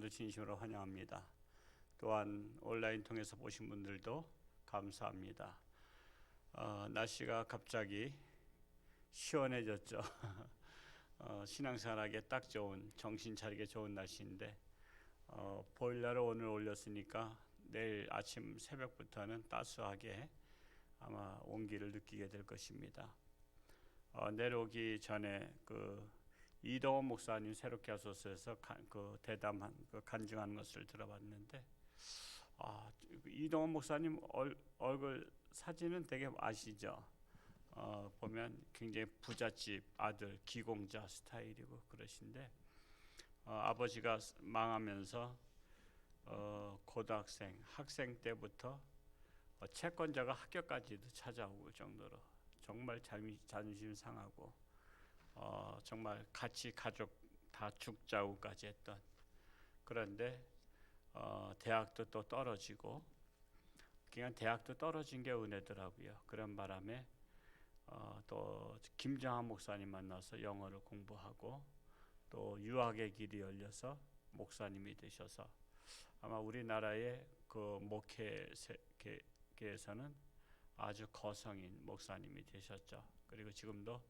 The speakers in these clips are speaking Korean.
분들도 진심으로 환영합니다. 또한 온라인 통해서 보신 분들도 감사합니다. 날씨가 갑자기 시원해졌죠. 신앙생활하기에 딱 좋은, 정신 차리게 좋은 날씨인데 보일러를 오늘 올렸으니까 내일 아침 새벽부터는 따스하게 아마 온기를 느끼게 될 것입니다. 내려오기 전에 이동원 목사님 새롭게 하소서에서 대담한 간증하는 것을 들어봤는데, 이동원 목사님 얼굴 사진은 되게 아시죠? 보면 굉장히 부잣집 아들 기공자 스타일이고 그러신데, 아버지가 망하면서 고등학생 학생 때부터 채권자가 학교까지도 찾아오고 정도로 정말 자존심 상하고 정말 같이 가족 다 죽자고까지 했던, 그런데 대학도 또 떨어지고, 그냥 대학도 떨어진 게 은혜더라고요. 그런 바람에 또 김정한 목사님 만나서 영어를 공부하고 또 유학의 길이 열려서 목사님이 되셔서 아마 우리나라의 그 목회계에서는 아주 거성인 목사님이 되셨죠. 그리고 지금도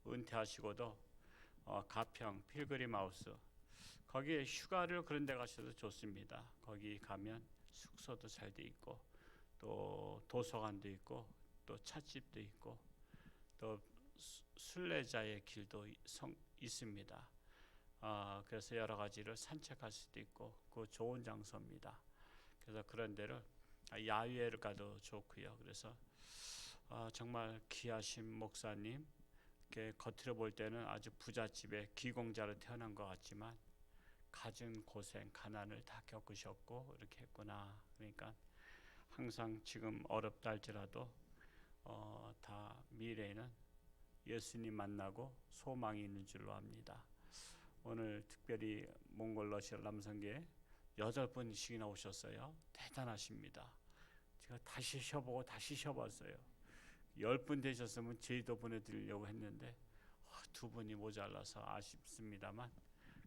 은퇴하시고도 가평 필그림 하우스, 거기에 휴가를 그런 데 가셔도 좋습니다. 거기 가면 숙소도 잘 돼 있고 또 도서관도 있고 또 찻집도 있고 또 순례자의 길도 있습니다. 그래서 여러 가지를 산책할 수도 있고 그 좋은 장소입니다. 그래서 그런 데를 야유회를 가도 좋고요. 그래서 정말 귀하신 목사님, 겉으로 볼 때는 아주 부잣집에 기공자로 태어난 것 같지만 갖은 고생, 가난을 다 겪으셨고 이렇게 했구나. 그러니까 항상 지금 어렵다 할지라도 다 미래에는 예수님 만나고 소망이 있는 줄로 압니다. 오늘 특별히 몽골 러시아 남성계 8분씩이나 오셨어요. 대단하십니다. 제가 다시 쉬어보고 다시 쉬어봤어요. 10분 되셨으면 제의도 보내드리려고 했는데 2분이 모자라서 아쉽습니다만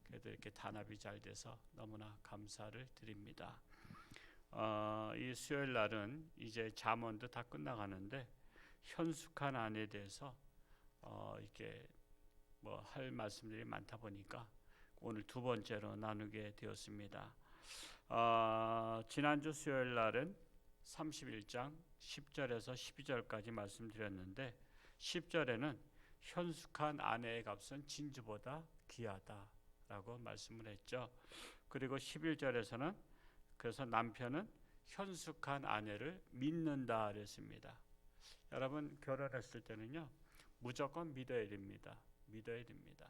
그래도 이렇게 단합이 잘 돼서 너무나 감사를 드립니다. 이 수요일 날은 이제 잠언도 다 끝나가는데 현숙한 아내에 대해서 이렇게 뭐 할 말씀들이 많다 보니까 오늘 두 번째로 나누게 되었습니다. 지난주 수요일 날은 31장 10절에서 12절까지 말씀드렸는데 10절에는 현숙한 아내의 값은 진주보다 귀하다라고 말씀을 했죠. 그리고 11절에서는 그래서 남편은 현숙한 아내를 믿는다 그랬습니다. 여러분 결혼했을 때는요 무조건 믿어야 됩니다. 믿어야 됩니다.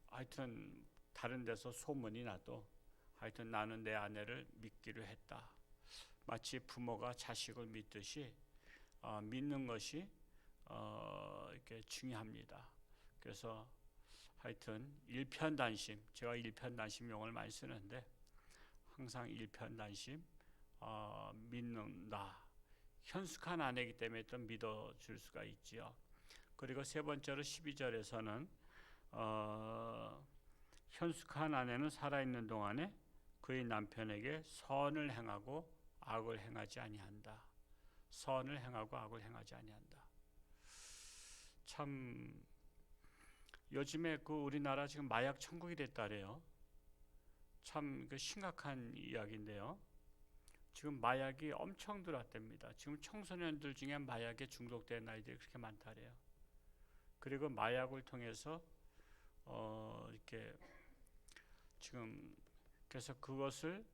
하여튼 다른 데서 소문이 나도 하여튼 나는 내 아내를 믿기로 했다. 마치 부모가 자식을 믿듯이 믿는 것이 이렇게 중요합니다. 그래서 하여튼 일편단심, 제가 일편단심 용어를 많이 쓰는데 항상 일편단심 믿는다. 현숙한 아내이기 때문에 또 믿어줄 수가 있지요. 그리고 세 번째로 12절에서는 현숙한 아내는 살아있는 동안에 그의 남편에게 선을 행하고 악을 행하지 아니한다. 선을 행하고 악을 행하지 아니한다. 참 요즘에 우리나라 지금 마약 천국이 됐다래요. 참 심각한 이야기인데요. 지금 마약이 엄청 들어왔답니다. 지금 청소년들 중에 마약에 중독된 아이들이 그렇게 많다래요. 그리고 마약을 통해서 이렇게 지금 그래서 그것을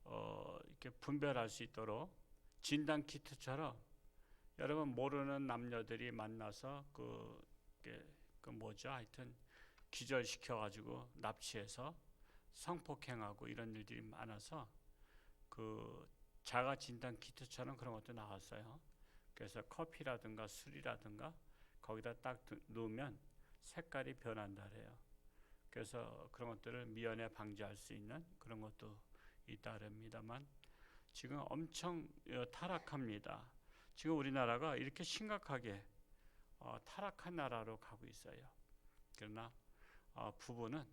이렇게 분별할 수 있도록 진단 키트처럼 여러분 모르는 남녀들이 만나서 하여튼 기절시켜 가지고 납치해서 성폭행하고 이런 일들이 많아서 자가 진단 키트처럼 그런 것도 나왔어요. 그래서 커피라든가 술이라든가 거기다 딱 넣으면 색깔이 변한다래요. 그래서 그런 것들을 미연에 방지할 수 있는 그런 것도 있다랍니다만 지금 엄청 타락합니다. 지금 우리나라가 이렇게 심각하게 타락한 나라로 가고 있어요. 그러나 부부는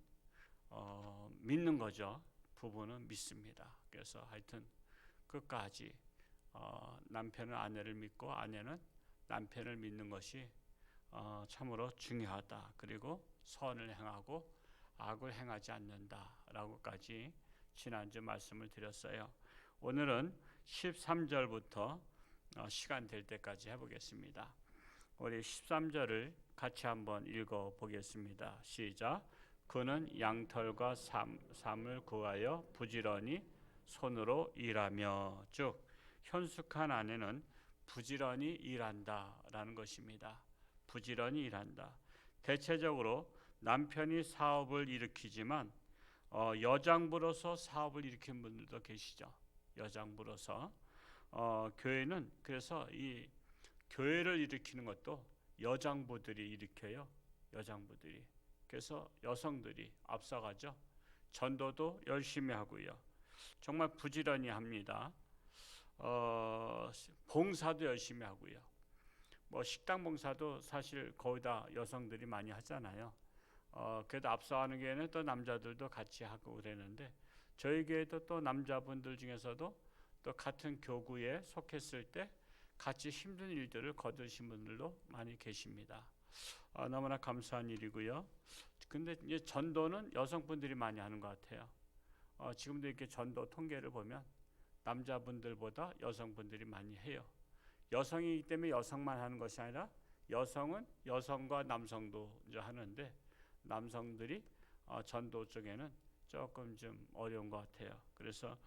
믿는 거죠. 부부는 믿습니다. 그래서 하여튼 끝까지 남편은 아내를 믿고 아내는 남편을 믿는 것이 참으로 중요하다. 그리고 선을 행하고 악을 행하지 않는다라고까지 지난주 말씀을 드렸어요. 오늘은 13절부터 시간 될 때까지 해보겠습니다. 우리 13절을 같이 한번 읽어보겠습니다. 시작. 그는 양털과 삶을 구하여 부지런히 손으로 일하며. 즉 현숙한 아내는 부지런히 일한다라는 것입니다. 부지런히 일한다. 대체적으로 남편이 사업을 일으키지만 여장부로서 사업을 일으킨 분들도 계시죠. 여장부로서 교회는 그래서 이 교회를 일으키는 것도 여장부들이 일으켜요. 여장부들이. 그래서 여성들이 앞서가죠. 전도도 열심히 하고요. 정말 부지런히 합니다. 봉사도 열심히 하고요. 뭐 식당 봉사도 사실 거의 다 여성들이 많이 하잖아요. 그래도 앞서가는 교회는 또 남자들도 같이 하고 그러는데 저희 교회도 또 남자분들 중에서도 또 같은 교구에 속했을 때 같이 힘든 일들을 거두신 분들도 많이 계십니다. 너무나 감사한 일이고요. 근데 이제 전도는 여성분들이 많이 하는 것 같아요. 지금도 이렇게 전도 통계를 보면 남자분들보다 여성분들이 많이 해요. 여성이기 때문에 여성만 하는 것이 아니라 여성은 여성과 남성도 이제 하는데 남성들이 전도 쪽에는 조금 좀 어려운 것 같아요. 그래서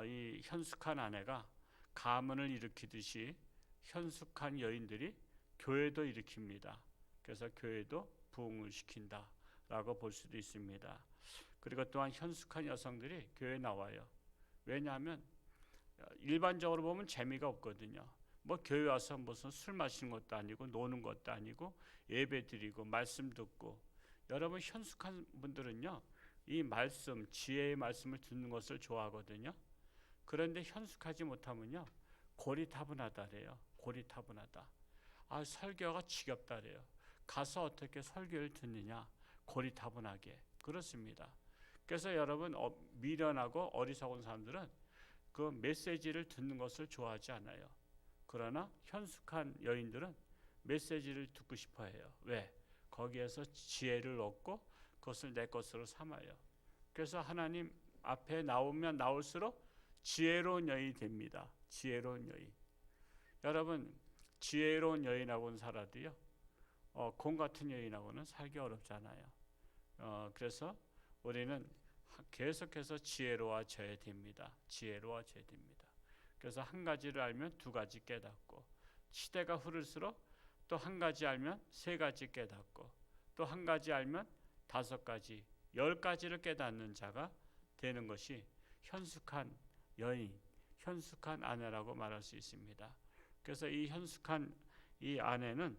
이 현숙한 아내가 가문을 일으키듯이 현숙한 여인들이 교회도 일으킵니다. 그래서 교회도 부흥을 시킨다라고 볼 수도 있습니다. 그리고 또한 현숙한 여성들이 교회에 나와요. 왜냐하면 일반적으로 보면 재미가 없거든요. 뭐 교회 와서 무슨 술 마시는 것도 아니고 노는 것도 아니고 예배 드리고 말씀 듣고. 여러분 현숙한 분들은요 이 말씀, 지혜의 말씀을 듣는 것을 좋아하거든요. 그런데 현숙하지 못하면요 고리타분하다래요. 고리타분하다. 설교가 지겹다래요. 가서 어떻게 설교를 듣느냐, 고리타분하게. 그렇습니다. 그래서 여러분 미련하고 어리석은 사람들은 그 메시지를 듣는 것을 좋아하지 않아요. 그러나 현숙한 여인들은 메시지를 듣고 싶어 해요. 왜? 거기에서 지혜를 얻고 그것을 내 것으로 삼아요. 그래서 하나님 앞에 나오면 나올수록 지혜로운 여인이 됩니다. 지혜로운 여인. 여러분 지혜로운 여인하고는 살아도요 공 같은 여인하고는 살기 어렵잖아요. 그래서 우리는 계속해서 지혜로워져야 됩니다. 지혜로워져야 됩니다. 그래서 한 가지를 알면 두 가지 깨닫고, 시대가 흐를수록 또 한 가지 알면 세 가지 깨닫고, 또 한 가지 알면 다섯 가지, 10가지를 깨닫는 자가 되는 것이 현숙한 여인, 현숙한 아내라고 말할 수 있습니다. 그래서 이 현숙한 이 아내는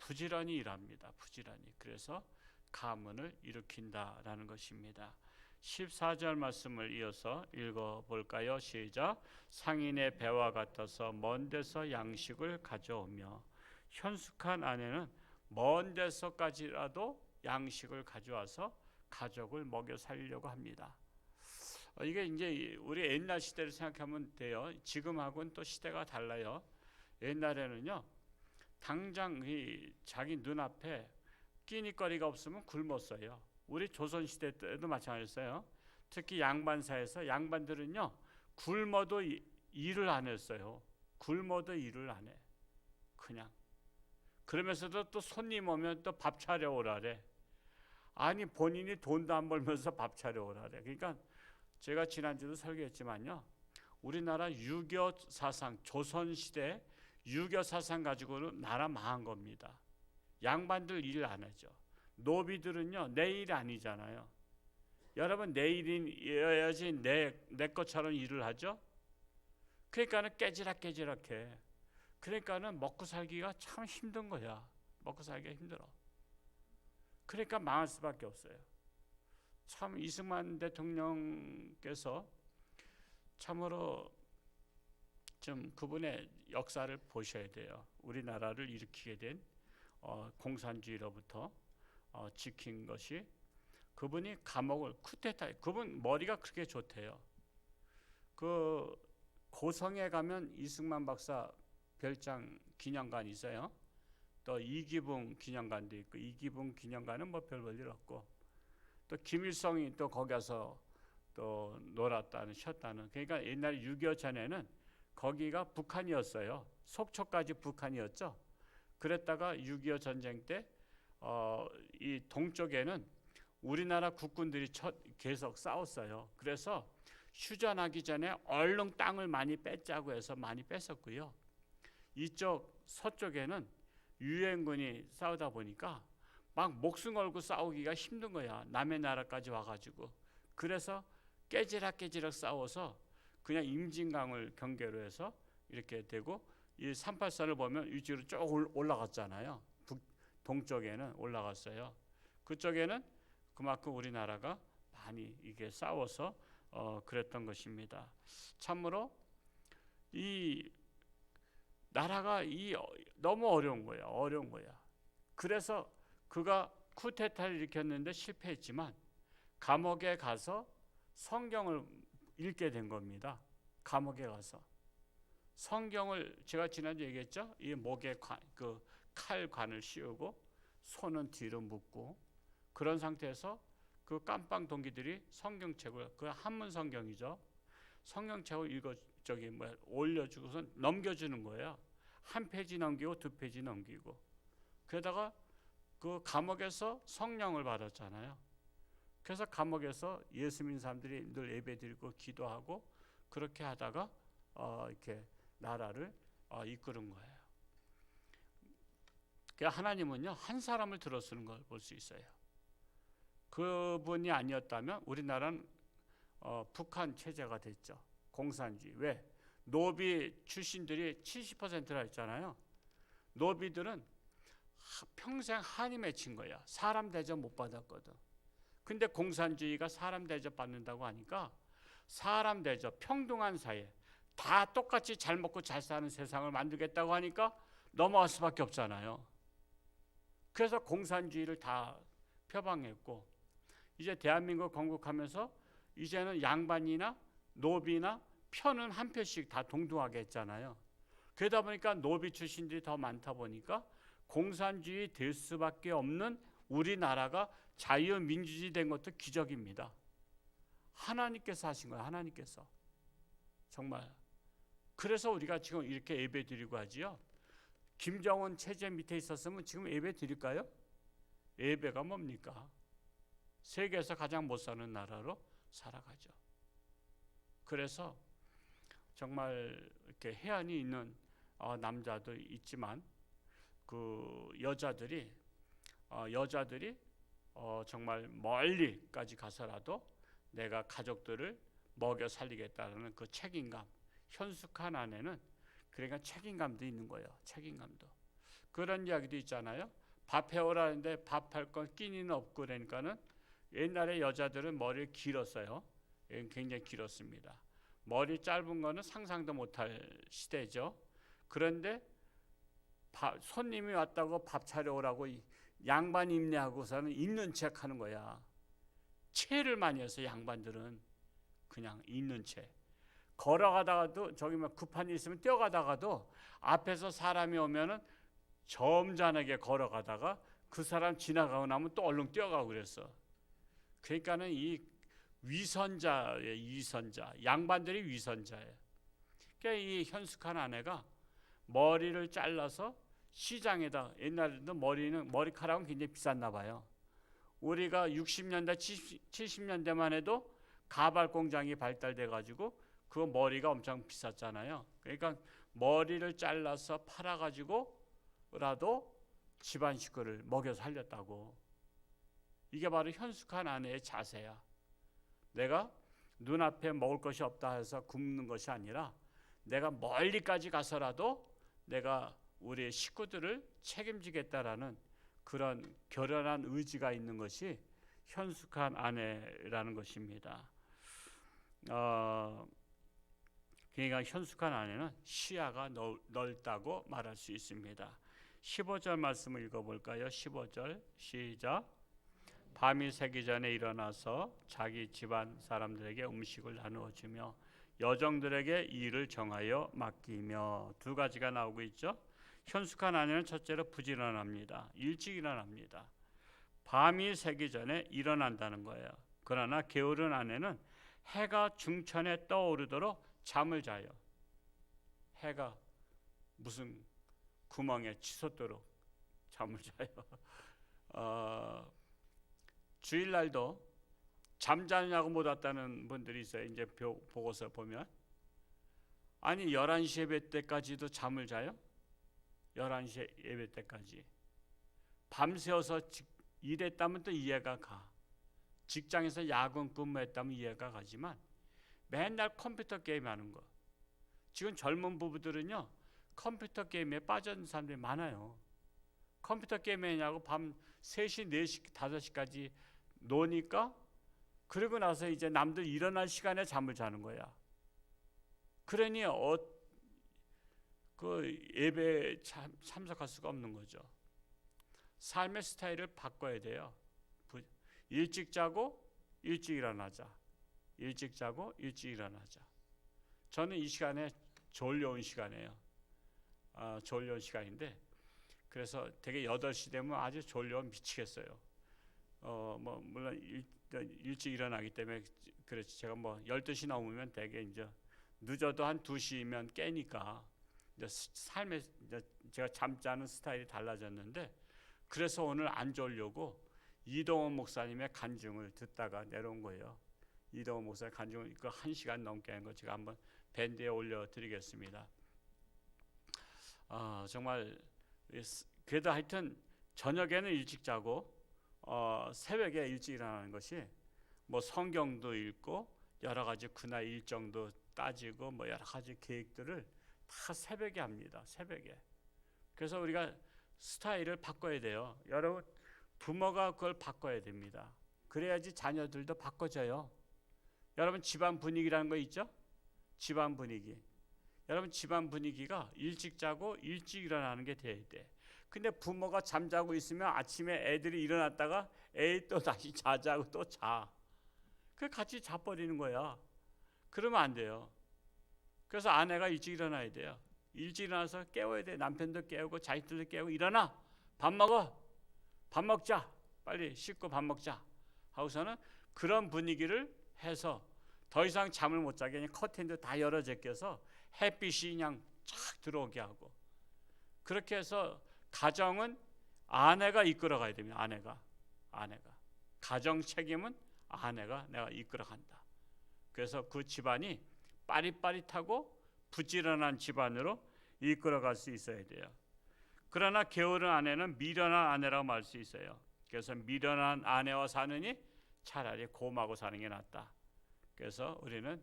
부지런히 일합니다. 부지런히. 그래서 가문을 일으킨다라는 것입니다. 14절 말씀을 이어서 읽어볼까요? 시작. 상인의 배와 같아서 먼 데서 양식을 가져오며. 현숙한 아내는 먼 데서까지라도 양식을 가져와서 가족을 먹여 살리려고 합니다. 이게 이제 우리 옛날 시대를 생각하면 돼요. 지금하고는 또 시대가 달라요. 옛날에는요 당장 자기 눈앞에 끼니거리가 없으면 굶었어요. 우리 조선시대 때도 마찬가지였어요. 특히 양반사에서 양반들은요 굶어도 일을 안 했어요. 굶어도 일을 안 해. 그냥. 그러면서도 또 손님 오면 또 밥 차려오라래. 아니 본인이 돈도 안 벌면서 밥 차려오라래. 그러니까 제가 지난주도 설교했지만요 우리나라 유교 사상, 조선시대 유교 사상 가지고는 나라 망한 겁니다. 양반들 일 안 하죠. 노비들은요 내 일 아니잖아요. 여러분 내 일이어야지 내 것처럼 일을 하죠. 그러니까는 깨지락깨지락해. 그러니까는 먹고 살기가 참 힘든 거야. 먹고 살기가 힘들어. 그러니까 망할 수밖에 없어요. 참 이승만 대통령께서 참으로 좀 그분의 역사를 보셔야 돼요. 우리나라를 일으키게 된 공산주의로부터 지킨 것이 그분이 감옥을 쿠데타, 그분 머리가 그렇게 좋대요. 그 고성에 가면 이승만 박사 별장 기념관이 있어요. 또 이기붕 기념관도 있고, 이기붕 기념관은 뭐 별 볼 일 없고, 또 김일성이 또 거기 가서 또 놀았다는, 쉬었다는. 그러니까 옛날 6.25 전에는 거기가 북한이었어요. 속초까지 북한이었죠. 그랬다가 6.25 전쟁 때 이 동쪽에는 우리나라 국군들이 계속 싸웠어요. 그래서 휴전하기 전에 얼른 땅을 많이 뺏자고 해서 많이 뺐었고요. 이쪽 서쪽에는 유엔군이 싸우다 보니까 막 목숨 걸고 싸우기가 힘든 거야. 남의 나라까지 와가지고. 그래서 깨지락깨지락 싸워서 그냥 임진강을 경계로 해서 이렇게 되고, 이 383을 보면 위쪽으로 쭉 올라갔잖아요. 동쪽에는 올라갔어요. 그쪽에는 그만큼 우리나라가 많이 이게 싸워서 그랬던 것입니다. 참으로 이 나라가 너무 어려운 거야. 어려운 거야. 그래서 그가 쿠데타를 일으켰는데 실패했지만 감옥에 가서 성경을 읽게 된 겁니다. 감옥에 가서 성경을, 제가 지난주에 얘기했죠. 이 목에 칼관을 씌우고 손은 뒤로 묶고 그런 상태에서 그 깜빵 동기들이 성경책을, 그 한문 성경이죠. 성경책을 올려주고서 넘겨주는 거예요. 한 페이지 넘기고 두 페이지 넘기고. 그러다가 그 감옥에서 성령을 받았잖아요. 그래서 감옥에서 예수 믿는 사람들이 늘 예배드리고 기도하고 그렇게 하다가 이렇게 나라를 이끄는 거예요. 그러니까 하나님은요, 한 사람을 들어 쓰는 걸 볼 수 있어요. 그분이 아니었다면 우리나라는 북한 체제가 됐죠. 공산주의. 왜? 노비 출신들이 70%라 했잖아요. 노비들은 평생 한이 맺힌 거야. 사람 대접 못 받았거든. 근데 공산주의가 사람 대접 받는다고 하니까 사람 대접, 평등한 사회, 다 똑같이 잘 먹고 잘 사는 세상을 만들겠다고 하니까 넘어갈 수밖에 없잖아요. 그래서 공산주의를 다 표방했고, 이제 대한민국 건국하면서 이제는 양반이나 노비나 편은 한 표씩 다 동등하게 했잖아요. 그러다 보니까 노비 출신들이 더 많다 보니까 공산주의 될 수밖에 없는 우리나라가 자유민주주의 된 것도 기적입니다. 하나님께서 하신 거예요. 하나님께서. 정말. 그래서 우리가 지금 이렇게 예배 드리고 하지요. 김정은 체제 밑에 있었으면 지금 예배 드릴까요? 예배가 뭡니까? 세계에서 가장 못 사는 나라로 살아가죠. 그래서 정말 이렇게 해안이 있는 남자도 있지만 그 여자들이 정말 멀리까지 가서라도 내가 가족들을 먹여 살리겠다는 그 책임감, 현숙한 아내는 그러니까 책임감도 있는 거예요. 책임감도. 그런 이야기도 있잖아요. 밥 해오라는데 밥할 건 끼니는 없고, 그러니까는 옛날에 여자들은 머리를 길었어요. 굉장히 길었습니다. 머리 짧은 거는 상상도 못할 시대죠. 그런데 손님이 왔다고 밥 차려오라고 양반 입내하고서는 있는 척 하는 거야. 체를 많이 해서 양반들은 그냥 있는 채. 걸어가다가도 저기 막 급한 일 있으면 뛰어가다가도 앞에서 사람이 오면은 점잖하게 걸어가다가 그 사람 지나가고 나면 또 얼른 뛰어가고 그랬어. 그러니까는 이 위선자예요. 위선자. 양반들이 위선자예요. 그러니까 이 현숙한 아내가 머리를 잘라서 시장에다, 옛날에도 머리카락은 굉장히 비쌌나 봐요. 우리가 60년대 70년대만 해도 가발 공장이 발달돼 가지고 그 머리가 엄청 비쌌잖아요. 그러니까 머리를 잘라서 팔아 가지고라도 집안 식구를 먹여 살렸다고. 이게 바로 현숙한 아내의 자세야. 내가 눈앞에 먹을 것이 없다 해서 굶는 것이 아니라 내가 멀리까지 가서라도 내가 우리 식구들을 책임지겠다라는 그런 결연한 의지가 있는 것이 현숙한 아내라는 것입니다. 그러니까 현숙한 아내는 시야가 넓다고 말할 수 있습니다. 15절 말씀을 읽어볼까요? 15절 시작. 밤이 새기 전에 일어나서 자기 집안 사람들에게 음식을 나누어 주며 여종들에게 일을 정하여 맡기며. 두 가지가 나오고 있죠. 현숙한 아내는 첫째로 부지런합니다. 일찍 일어납니다. 밤이 새기 전에 일어난다는 거예요. 그러나 게으른 아내는 해가 중천에 떠오르도록 잠을 자요. 해가 무슨 구멍에 치솟도록 잠을 자요. 주일날도 잠자느냐고 못 왔다는 분들이 있어요. 이제 보고서 보면 아니 11시 예배 때까지도 잠을 자요? 11시 예배 때까지 밤새워서 일했다면 또 이해가 가. 직장에서 야근 근무했다면 이해가 가지만 맨날 컴퓨터 게임 하는 거. 지금 젊은 부부들은요 컴퓨터 게임에 빠진 사람들이 많아요. 컴퓨터 게임 하냐고 밤 3시, 4시, 5시까지 노니까 그러고 나서 이제 남들 일어날 시간에 잠을 자는 거야. 그러니 그 예배에 참석할 수가 없는 거죠. 삶의 스타일을 바꿔야 돼요. 일찍 자고 일찍 일어나자. 일찍 자고 일찍 일어나자. 저는 이 시간에 졸려온 시간이에요. 졸려온 시간인데 그래서 되게 8시 되면 아주 졸려 미치겠어요. 물론 일찍 일어나기 때문에 그렇지. 제가 12시 넘으면 되게 이제 늦어도 한 2시면 깨니까 이제 삶에 이제 제가 잠자는 스타일이 달라졌는데 그래서 오늘 안 졸려고 이동원 목사님의 간증을 듣다가 내려온 거예요. 이동원 목사의 간증을 이거 1시간 넘게 한 거 제가 한번 밴드에 올려드리겠습니다. 정말 그래도 하여튼 저녁에는 일찍 자고 새벽에 일찍 일어나는 것이 성경도 읽고 여러 가지 그날 일정도 따지고 여러 가지 계획들을 다 새벽에 합니다. 새벽에. 그래서 우리가 스타일을 바꿔야 돼요. 여러분 부모가 그걸 바꿔야 됩니다. 그래야지 자녀들도 바꿔져요. 여러분 집안 분위기라는 거 있죠? 집안 분위기. 여러분 집안 분위기가 일찍 자고 일찍 일어나는 게 돼야 돼. 근데 부모가 잠자고 있으면 아침에 애들이 일어났다가 애이 또 다시 자자고 또 자. 그 같이 자버리는 거야. 그러면 안 돼요. 그래서 아내가 일찍 일어나야 돼요. 일찍 일어나서 깨워야 돼. 남편도 깨우고 자식들도 깨우고 일어나. 밥 먹어. 밥 먹자. 빨리 씻고 밥 먹자. 하고서는 그런 분위기를 해서 더 이상 잠을 못 자게 그냥 커튼도 다 열어 제껴서 햇빛이 그냥 쫙 들어오게 하고 그렇게 해서 가정은 아내가 이끌어가야 됩니다. 아내가 가정 책임은 아내가 내가 이끌어간다. 그래서 그 집안이 빠릿빠릿하고 부지런한 집안으로 이끌어갈 수 있어야 돼요. 그러나 게으른 아내는 미련한 아내라고 말할 수 있어요. 그래서 미련한 아내와 사느니 차라리 곰하고 사는 게 낫다. 그래서 우리는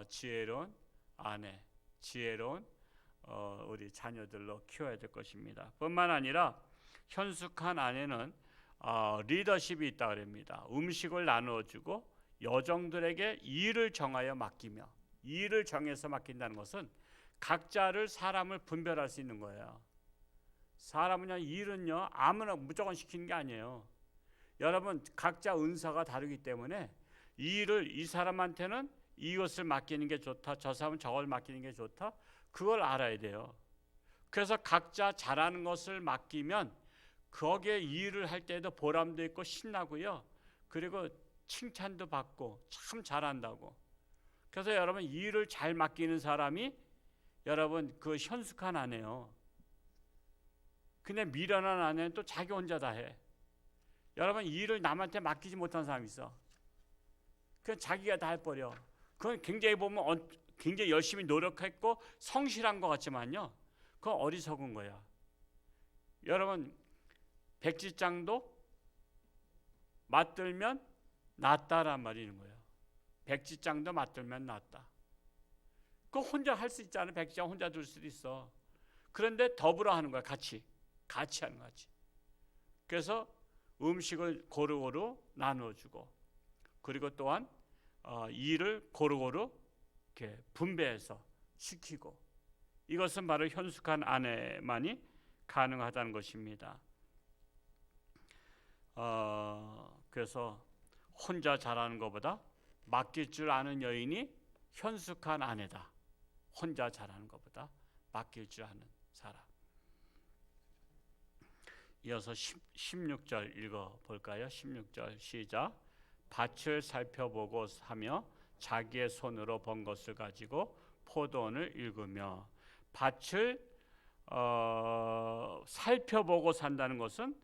지혜로운 아내, 지혜로운 우리 자녀들로 키워야 될 것입니다. 뿐만 아니라 현숙한 아내는 리더십이 있다 그럽니다. 음식을 나누어 주고 여종들에게 일을 정하여 맡기며. 일을 정해서 맡긴다는 것은 각자를 사람을 분별할 수 있는 거예요. 사람은요 일은요 아무나 무조건 시키는 게 아니에요. 여러분 각자 은사가 다르기 때문에 이 일을 이 사람한테는 이것을 맡기는 게 좋다. 저 사람은 저걸 맡기는 게 좋다. 그걸 알아야 돼요. 그래서 각자 잘하는 것을 맡기면 거기에 일을 할 때도 보람도 있고 신나고요. 그리고 칭찬도 받고 참 잘한다고. 그래서 여러분 일을 잘 맡기는 사람이 여러분 그 현숙한 아내요. 근데 미련한 아내는 또 자기 혼자 다 해. 여러분 일을 남한테 맡기지 못한 사람이 있어. 그냥 자기가 다 해버려. 그건 굉장히 보면 굉장히 열심히 노력했고 성실한 것 같지만요. 그건 어리석은 거야. 여러분 백지장도 맞들면 낫다란 말이 있는 거예요. 백지장도 맞들면 낫다. 그거 혼자 할 수 있잖아요. 백지장 혼자 둘 수도 있어. 그런데 더불어 하는 거야. 같이 하는 거지. 그래서 음식을 고루고루 나누어주고 그리고 또한 일을 고루고루 이렇게 분배해서 시키고 이것은 바로 현숙한 아내만이 가능하다는 것입니다. 그래서 혼자 잘하는 것보다 맡길 줄 아는 여인이 현숙한 아내다. 혼자 잘하는 것보다 맡길 줄 아는 사람. 이어서 16절 읽어볼까요? 16절 시작. 밭을 살펴보고 사며 자기의 손으로 번 것을 가지고 포도원을 읽으며. 밭을 살펴보고 산다는 것은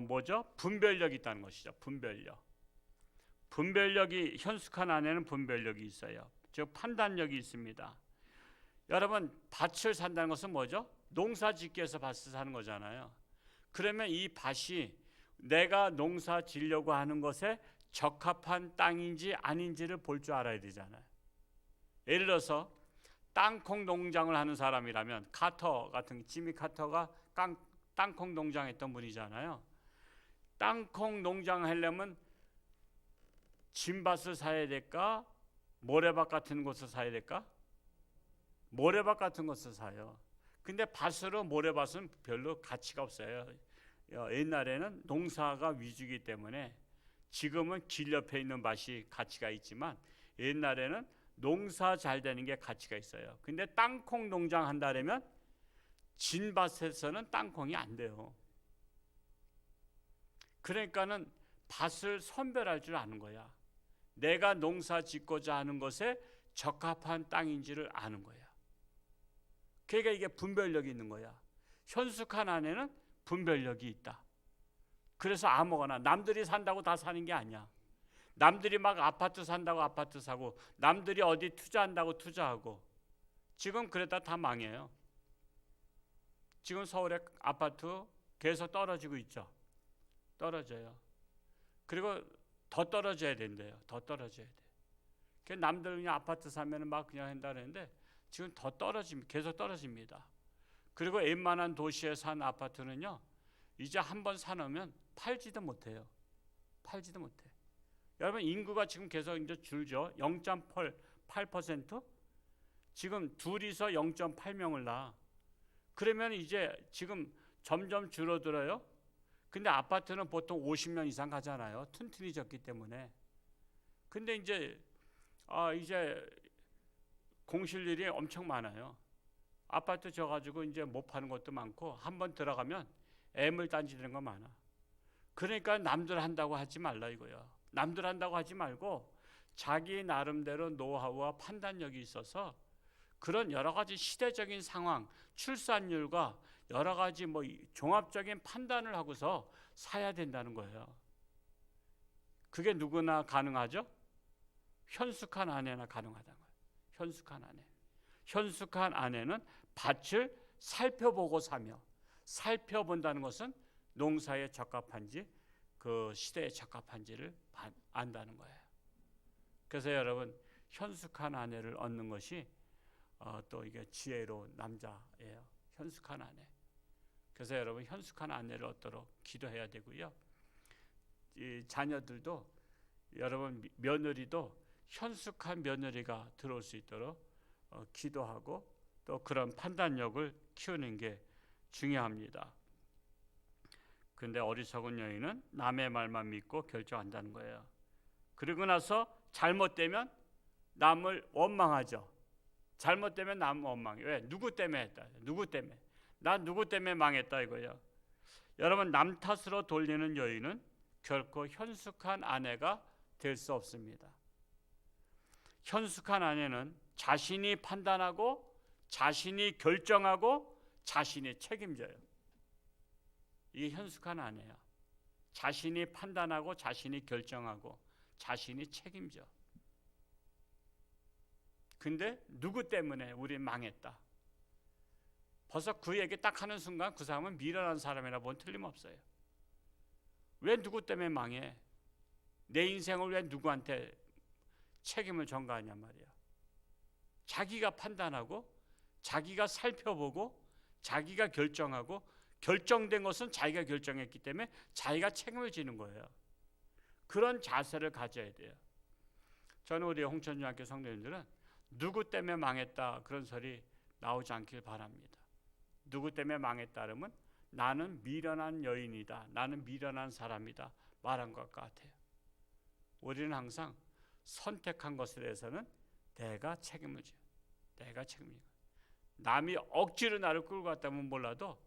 뭐죠? 분별력이 있다는 것이죠. 분별력이 현숙한 아내는 분별력이 있어요. 즉 판단력이 있습니다. 여러분, 밭을 산다는 것은 뭐죠? 농사 짓기 위해서 밭을 사는 거잖아요. 그러면 이 밭이 내가 농사 지려고 하는 것에 적합한 땅인지 아닌지를 볼 줄 알아야 되잖아요. 예를 들어서 땅콩 농장을 하는 사람이라면 카터 같은 지미 카터가 땅콩 농장했던 분이잖아요. 땅콩 농장 하려면 진밭을 사야 될까? 모래밭 같은 곳을 사야 될까? 모래밭 같은 것을 사요. 근데 밭으로 모래밭은 별로 가치가 없어요. 옛날에는 농사가 위주이기 때문에 지금은 길 옆에 있는 밭이 가치가 있지만 옛날에는 농사 잘 되는 게 가치가 있어요. 근데 땅콩 농장 한다면 진밭에서는 땅콩이 안 돼요. 그러니까는 밭을 선별할 줄 아는 거야. 내가 농사 짓고자 하는 것에 적합한 땅인지를 아는 거야. 그러니까 이게 분별력이 있는 거야. 현숙한 아내는 분별력이 있다. 그래서 아무거나 남들이 산다고 다 사는 게 아니야. 남들이 막 아파트 산다고 아파트 사고, 남들이 어디 투자한다고 투자하고, 지금 그러다 다 망해요. 지금 서울의 아파트 계속 떨어지고 있죠. 떨어져요. 그리고 더 떨어져야 된대요. 더 떨어져야 돼. 그러니까 남들 그냥 아파트 사면은 막 그냥 한다 그러는데 지금 더 계속 떨어집니다. 그리고 웬만한 도시에 산 아파트는요, 이제 한번 사놓으면 팔지도 못해요. 팔지도 못해. 여러분, 인구가 지금 계속 이제 줄죠. 0.8%? 지금 둘이서 0.8명을 낳아. 그러면 이제 지금 점점 줄어들어요. 근데 아파트는 보통 50명 이상 가잖아요. 튼튼히 졌기 때문에. 근데 이제 공실률이 엄청 많아요. 아파트 져가지고 이제 못 파는 것도 많고, 한번 들어가면 애물단지 되는 거 많아. 그러니까 남들 한다고 하지 말라 이거야. 남들 한다고 하지 말고 자기 나름대로 노하우와 판단력이 있어서 그런 여러 가지 시대적인 상황, 출산율과 여러 가지 종합적인 판단을 하고서 사야 된다는 거예요. 그게 누구나 가능하죠? 현숙한 아내나 가능하다는 거예요. 현숙한 아내. 현숙한 아내는 밭을 살펴보고 사며, 살펴본다는 것은 농사에 적합한지 그 시대에 적합한지를 안다는 거예요. 그래서 여러분, 현숙한 아내를 얻는 것이 또 이게 지혜로운 남자예요. 현숙한 아내. 그래서 여러분, 현숙한 아내를 얻도록 기도해야 되고요. 이 자녀들도, 여러분 며느리도 현숙한 며느리가 들어올 수 있도록 기도하고 또 그런 판단력을 키우는 게 중요합니다. 근데 어리석은 여인은 남의 말만 믿고 결정한다는 거예요. 그리고 나서 잘못되면 남을 원망하죠. 잘못되면 남 원망해. 왜? 누구 때문에 했다. 누구 때문에. 난 누구 때문에 망했다 이거예요. 여러분, 남 탓으로 돌리는 여인은 결코 현숙한 아내가 될 수 없습니다. 현숙한 아내는 자신이 판단하고 자신이 결정하고 자신이 책임져요. 이게 현숙한 아내야. 자신이 판단하고 자신이 결정하고 자신이 책임져. 근데 누구 때문에 우리 망했다. 벌써 그 얘기 딱 하는 순간 그 사람은 미련한 사람이라 본 틀림없어요. 왜 누구 때문에 망해? 내 인생을 왜 누구한테 책임을 전가하냐 말이야. 자기가 판단하고 자기가 살펴보고 자기가 결정하고 결정된 것은 자기가 결정했기 때문에 자기가 책임을 지는 거예요. 그런 자세를 가져야 돼요. 저는 우리 홍천중학교 성도님들은 누구 때문에 망했다 그런 소리 나오지 않길 바랍니다. 누구 때문에 망했다 그러면 나는 미련한 여인이다, 나는 미련한 사람이다 말한 것 같아요. 우리는 항상 선택한 것에 대해서는 내가 책임을 져. 내가 책임을 져. 남이 억지로 나를 끌고 갔다면 몰라도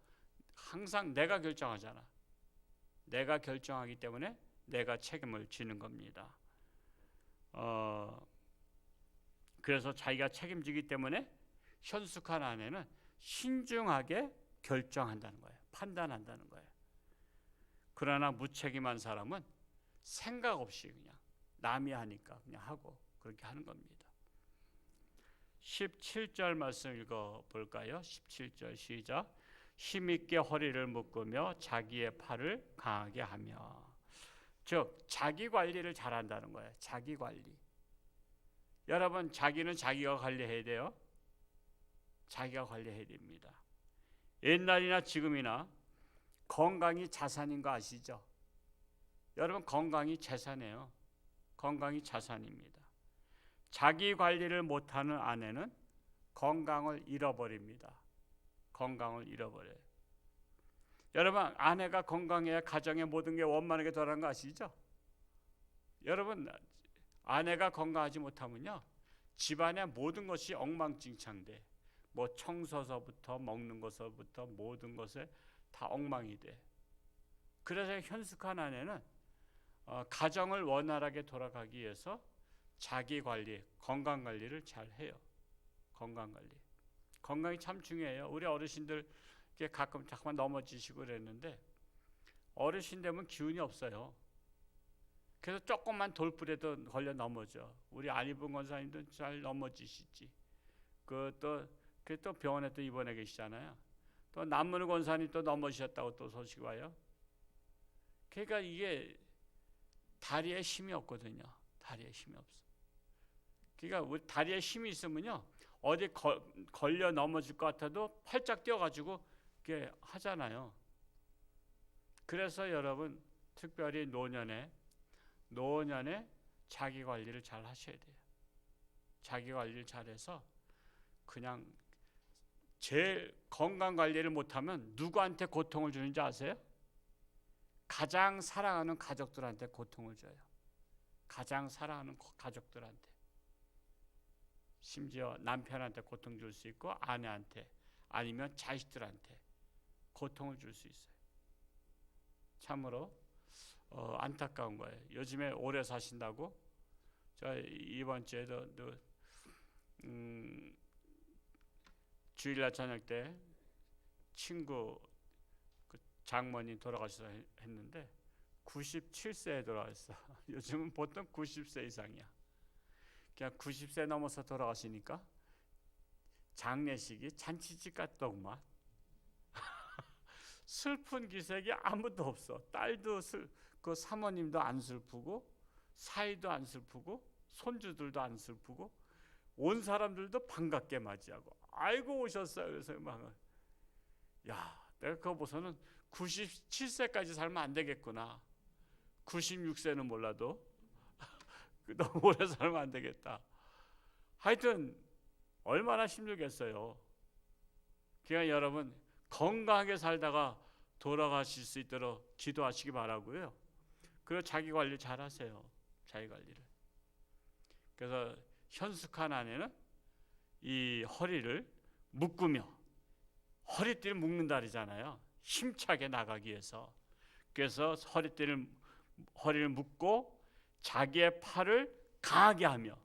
항상 내가 결정하잖아. 내가 결정하기 때문에 내가 책임을 지는 겁니다. 그래서 자기가 책임지기 때문에 현숙한 아내는 신중하게 결정한다는 거예요. 판단한다는 거예요. 그러나 무책임한 사람은 생각 없이 그냥 남이 하니까 그냥 하고 그렇게 하는 겁니다. 17절 말씀 읽어볼까요? 17절 시작. 힘있게 허리를 묶으며 자기의 팔을 강하게 하며. 즉 자기 관리를 잘한다는 거예요. 자기 관리. 여러분 자기는 자기가 관리해야 돼요. 자기가 관리해야 됩니다. 옛날이나 지금이나 건강이 자산인 거 아시죠? 여러분 건강이 재산이에요. 건강이 자산입니다. 자기 관리를 못하는 아내는 건강을 잃어버립니다. 건강을 잃어버려요. 여러분 아내가 건강해야 가정의 모든 게 원만하게 돌아가는 거 아시죠? 여러분 아내가 건강하지 못하면요 집안의 모든 것이 엉망진창돼. 뭐 청소서부터 먹는 것서부터 모든 것에 다 엉망이 돼. 그래서 현숙한 아내는 가정을 원활하게 돌아가기 위해서 자기 관리, 건강 관리를 잘 해요. 건강 관리. 건강이 참 중요해요. 우리 어르신들 가끔 잠깐 넘어지시고 그랬는데 어르신 되면 기운이 없어요. 그래서 조금만 돌부려도 걸려 넘어져. 우리 안희봉 권사님도 잘 넘어지시지. 또 병원에 또 입원해 계시잖아요. 또 남문우 권사님 또 넘어지셨다고 또 소식 와요. 그러니까 이게 다리에 힘이 없거든요. 다리에 힘이 없어. 그러니까 우리 다리에 힘이 있으면요 어디 걸려 넘어질 것 같아도 팔짝 뛰어가지고 이렇게 하잖아요. 그래서 여러분 특별히 노년에 자기 관리를 잘 하셔야 돼요. 자기 관리를 잘해서 그냥 제일 건강 관리를 못하면 누구한테 고통을 주는지 아세요? 가장 사랑하는 가족들한테 고통을 줘요. 가장 사랑하는 가족들한테. 심지어 남편한테 고통 줄 수 있고 아내한테 아니면 자식들한테 고통을 줄 수 있어요. 참으로 안타까운 거예요. 요즘에 오래 사신다고 저 이번 주에도 주일날 저녁 때 친구 장모님 돌아가셔서 했는데 97세에 돌아가셨어. 요즘은 보통 90세 이상이야. 그냥 90세 넘어서 돌아가시니까 장례식이 잔치집 같더구만. 슬픈 기색이 아무도 없어. 딸도 그 사모님도 안 슬프고 사위도 안 슬프고 손주들도 안 슬프고 온 사람들도 반갑게 맞이하고 아이고 오셨어요. 그래서 막 내가 그거 보고서는 97세까지 살면 안 되겠구나. 96세는 몰라도 너무 오래 살면 안 되겠다. 하여튼 얼마나 힘들겠어요. 그러니까 여러분 건강하게 살다가 돌아가실 수 있도록 기도하시기 바라고요. 그리고 자기 관리 잘 하세요. 자기 관리를. 그래서 현숙한 아내는 이 허리를 묶으며 허리띠를 묶는다 그러잖아요. 힘차게 나가기 위해서. 그래서 허리를 묶고 자기의 팔을 강하게 하며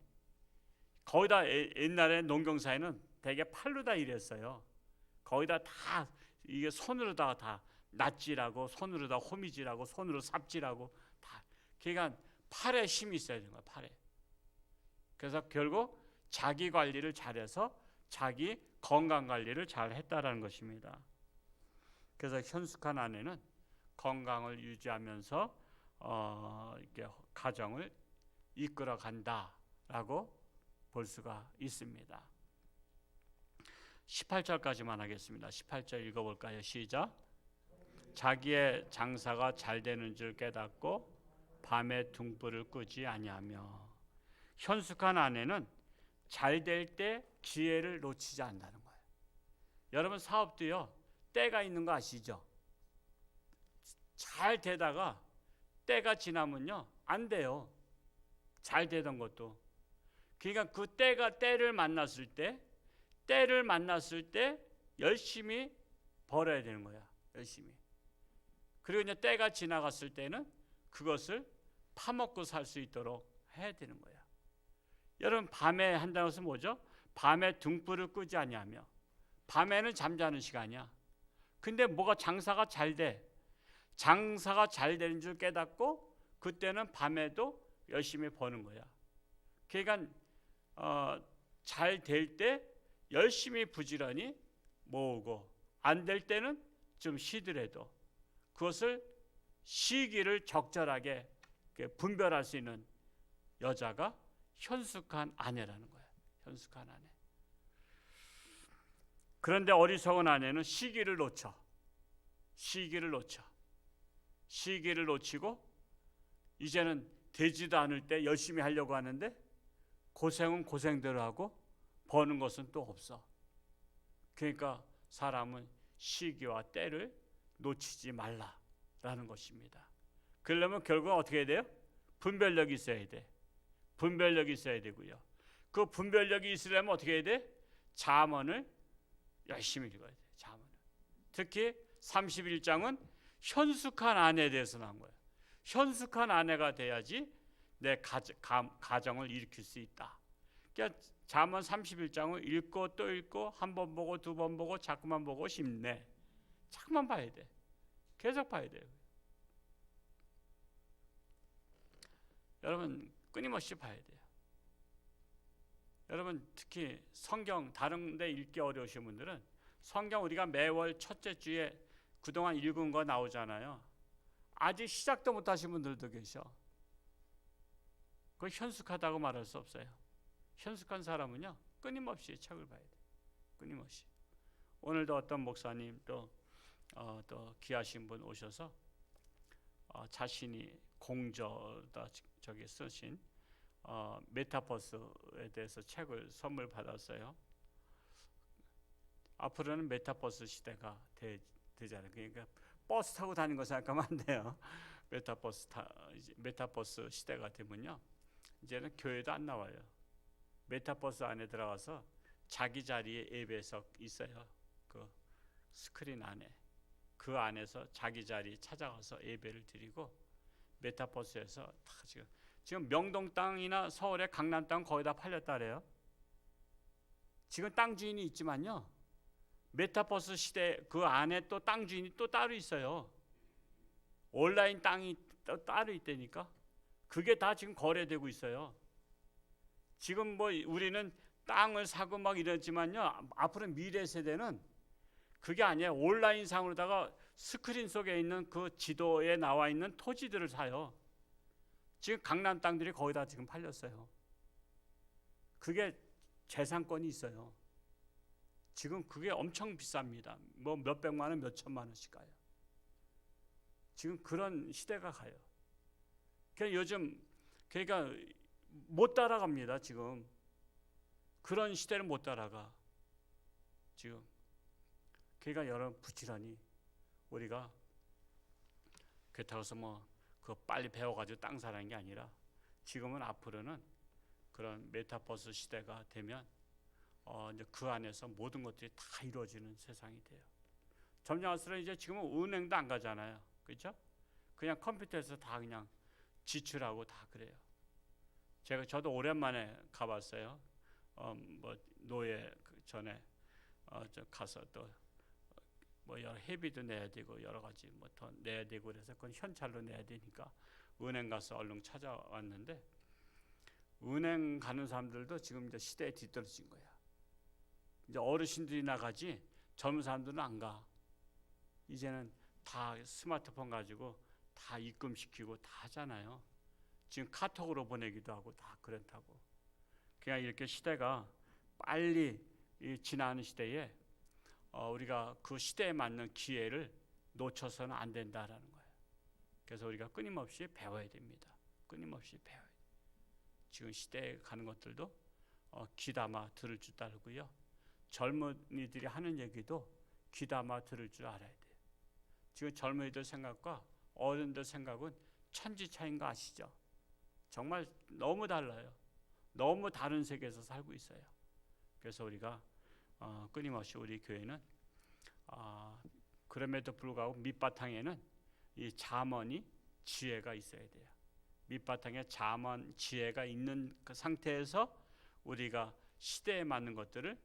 거기다 옛날에 농경사에는 대개 팔로 다 일했어요. 거기다 다 이게 손으로 다 낫질하고 손으로 다 호미질하고 손으로 삽질하고 다. 그러니까 팔에 힘이 있어야 되는 거야. 팔에. 그래서 결국 자기 관리를 잘해서 자기 건강 관리를 잘 했다라는 것입니다. 그래서 현숙한 아내는 건강을 유지하면서 이렇게 가정을 이끌어 간다라고 볼 수가 있습니다. 18절까지만 하겠습니다. 18절 읽어볼까요? 시작. 자기의 장사가 잘 되는 줄 깨닫고 밤에 등불을 끄지 아니하며. 현숙한 아내는 잘 될 때 기회를 놓치지 않는다는 거예요. 여러분 사업도요 때가 있는 거 아시죠? 잘 되다가 때가 지나면요 안 돼요. 잘 되던 것도. 그러니까 그 때를 만났을 때 열심히 벌어야 되는 거야. 열심히. 그리고 이제 때가 지나갔을 때는 그것을 파먹고 살 수 있도록 해야 되는 거야. 여러분, 밤에 한다는 것은 뭐죠? 밤에 등불을 끄지 아니하며. 밤에는 잠자는 시간이야. 근데 뭐가 장사가 잘 돼. 장사가 잘 되는 줄 깨닫고 그때는 밤에도 열심히 버는 거야. 그러니까 잘 될 때 열심히 부지런히 모으고, 안 될 때는 좀 쉬더라도 그것을 시기를 적절하게 분별할 수 있는 여자가 현숙한 아내라는 거야. 현숙한 아내. 그런데 어리석은 아내는 시기를 놓치고 이제는 되지도 않을 때 열심히 하려고 하는데 고생은 고생대로 하고 버는 것은 또 없어. 그러니까 사람은 시기와 때를 놓치지 말라라는 것입니다. 그러려면 결국은 어떻게 해야 돼요? 분별력이 있어야 돼. 분별력이 있어야 되고요. 그 분별력이 있으려면 어떻게 해야 돼? 잠언을 열심히 읽어야 돼. 잠언을. 특히 31장은 현숙한 아내에 대해서 나온 거예요. 현숙한 아내가 돼야지 내 가정을 일으킬 수 있다. 그러니까 잠언 31장을 읽고 또 읽고 한 번 보고 두 번 보고 자꾸만 보고 싶네. 자꾸만 봐야 돼. 계속 봐야 돼요. 여러분, 끊임없이 봐야 돼요. 여러분, 특히 성경 다른 데 읽기 어려우신 분들은 성경 우리가 매월 첫째 주에 그동안 읽은 거 나오잖아요. 아직 시작도 못 하신 분들도 계셔. 그건 현숙하다고 말할 수 없어요. 현숙한 사람은요, 끊임없이 책을 봐야 돼요. 끊임없이. 오늘도 어떤 목사님 또 귀하신 분 오셔서 자신이 공저다 저기 쓰신 메타버스에 대해서 책을 선물 받았어요. 앞으로는 메타버스 시대가 되잖아요. 그러니까 버스 타고 다니는 거 생각하면 안 돼요. 메타버스 시대가 되면요, 이제는 교회도 안 나와요. 메타버스 안에 들어가서 자기 자리에 예배석 있어요. 그 스크린 안에. 그 안에서 자기 자리 찾아가서 예배를 드리고, 메타버스에서 다 지금 명동 땅이나 서울의 강남 땅 거의 다 팔렸다 그래요. 지금 땅 주인이 있지만요, 메타버스 시대 그 안에 또 땅 주인이 또 따로 있어요. 온라인 땅이 또 따로 있다니까. 그게 다 지금 거래되고 있어요. 지금 뭐 우리는 땅을 사고 막 이러지만요, 앞으로 미래 세대는 그게 아니에요. 온라인 상으로다가 스크린 속에 있는 그 지도에 나와 있는 토지들을 사요. 지금 강남 땅들이 거의 다 지금 팔렸어요. 그게 재산권이 있어요. 지금 그게 엄청 비쌉니다. 뭐 몇백만 원, 몇천만 원씩 가요. 지금 그런 시대가 가요. 그러니까 요즘 못 따라갑니다. 지금 그런 시대를 못 따라가. 지금 그러니까 여러분, 부지런히 우리가 그렇다고 해서 그거 빨리 배워가지고 땅 사는 게 아니라, 지금은 앞으로는 그런 메타버스 시대가 되면 이제 그 안에서 모든 것들이 다 이루어지는 세상이 돼요. 점점 할수록 이제 지금은 은행도 안 가잖아요. 그렇죠? 그냥 컴퓨터에서 다 그냥 지출하고 다 그래요. 저도 오랜만에 가봤어요. 노예 전에 가서 또 여러 회비도 내야 되고 여러 가지 더 내야 되고 그래서 그건 현찰로 내야 되니까 은행 가서 얼른 찾아왔는데, 은행 가는 사람들도 지금 이제 시대에 뒤떨어진 거야. 이제 어르신들이 나가지 젊은 사람들은 안 가. 이제는 다 스마트폰 가지고 다 입금시키고 다 하잖아요. 지금 카톡으로 보내기도 하고 다 그렇다고. 그냥 이렇게 시대가 빨리 지나는 시대에 우리가 그 시대에 맞는 기회를 놓쳐서는 안 된다라는 거예요. 그래서 우리가 끊임없이 배워야 됩니다. 끊임없이 배워야 돼요. 지금 시대에 가는 것들도 귀담아 들을 줄 알고요. 젊은이들이 하는 얘기도 귀담아 들을 줄 알아야 돼요. 지금 젊은이들 생각과 어른들 생각은 천지 차이인 거 아시죠? 정말 너무 달라요. 너무 다른 세계에서 살고 있어요. 그래서 우리가 끊임없이 우리 교회는 그럼에도 불구하고 밑바탕에는 이 잠언이 지혜가 있어야 돼요. 밑바탕에 잠언 지혜가 있는 그 상태에서 우리가 시대에 맞는 것들을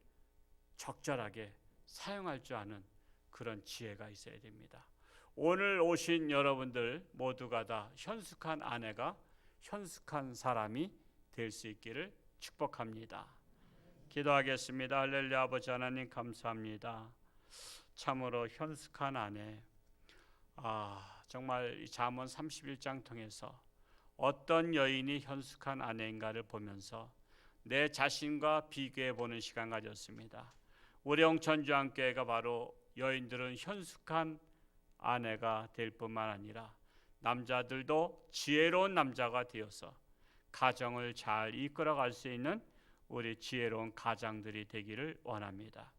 적절하게 사용할 줄 아는 그런 지혜가 있어야 됩니다. 오늘 오신 여러분들 모두가 다 현숙한 아내가 현숙한 사람이 될 수 있기를 축복합니다. 기도하겠습니다. 할렐루야. 아버지 하나님 감사합니다. 참으로 현숙한 아내, 정말 이 잠언 31장 통해서 어떤 여인이 현숙한 아내인가를 보면서 내 자신과 비교해 보는 시간 가졌습니다. 우리 홍천주안교회가 바로 여인들은 현숙한 아내가 될 뿐만 아니라 남자들도 지혜로운 남자가 되어서 가정을 잘 이끌어갈 수 있는 우리 지혜로운 가장들이 되기를 원합니다.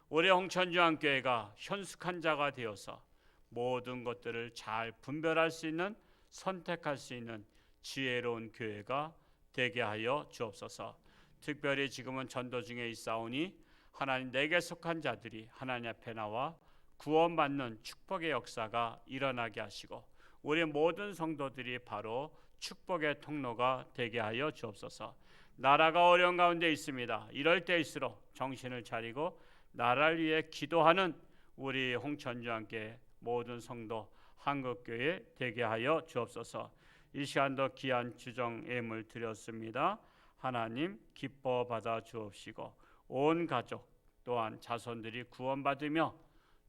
우리 홍천주안교회가 현숙한 자가 되어서 모든 것들을 잘 분별할 수 있는, 선택할 수 있는 지혜로운 교회가 되게 하여 주옵소서. 특별히 지금은 전도 중에 있사오니 하나님 내게 속한 자들이 하나님 앞에 나와 구원받는 축복의 역사가 일어나게 하시고 우리 모든 성도들이 바로 축복의 통로가 되게 하여 주옵소서. 나라가 어려운 가운데 있습니다. 이럴 때일수록 정신을 차리고 나라를 위해 기도하는 우리 홍천주안교회 모든 성도 한국교회 되게 하여 주옵소서. 이 시간도 귀한 주정 예물 드렸습니다. 하나님 기뻐 받아 주옵시고 온 가족 또한 자손들이 구원받으며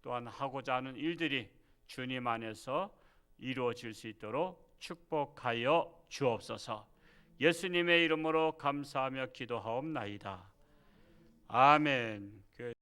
또한 하고자 하는 일들이 주님 안에서 이루어질 수 있도록 축복하여 주옵소서. 예수님의 이름으로 감사하며 기도하옵나이다. 아멘.